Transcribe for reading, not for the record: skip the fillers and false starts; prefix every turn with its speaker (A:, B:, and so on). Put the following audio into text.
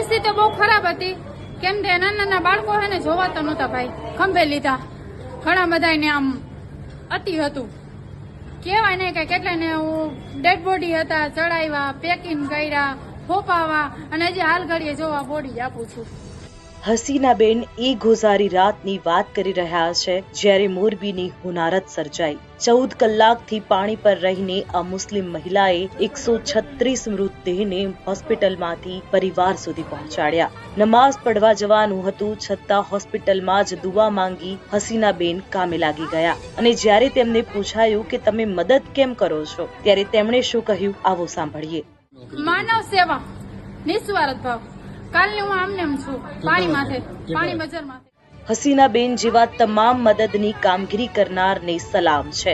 A: પરિસ્થિતિ બહુ ખરાબ હતી, કેમ કે નાના નાના બાળકો હે ને જોવાતા નહોતા ભાઈ, ખંભે લીધા, ઘણા બધા ને આમ અતિ હતું, કેવાય ને કે કેટલા ને ડેડ બોડી હતા, ચડાવ્યા, પેકિંગ કર્યા, ફોપાવા, અને હજી હાલ ઘડીએ જોવા બોડી આપું છું.
B: હસીનાબેન એ ગોઝારી રાતની વાત કરી રહ્યા છે જ્યારે મોરબીની હોનારત સર્જાઈ. 14 કલાકથી પાણી પર રહીને આ મુસ્લિમ મહિલાએ 136 મૃતદેહને હોસ્પિટલમાંથી પરિવાર સુધી પહોંચાડ્યા. નમાઝ પડવા જવાનું હતું છતાં હોસ્પિટલમાં જ દુઆ માંગી હસીનાબેન કામે લાગી ગયા. અને જ્યારે તેમને પૂછાયું કે તમે મદદ કેમ કરો છો, ત્યારે તેમણે શું કહ્યું આવો સાંભળીએ.
A: માનવ સેવા, નિસ્વાર્થ ભાવ. કાલની હું આમને એમ છું, પાણી બજારમાં.
B: હસીનાબેન જેવા તમામ મદદની કામગીરી કરનારને સલામ છે.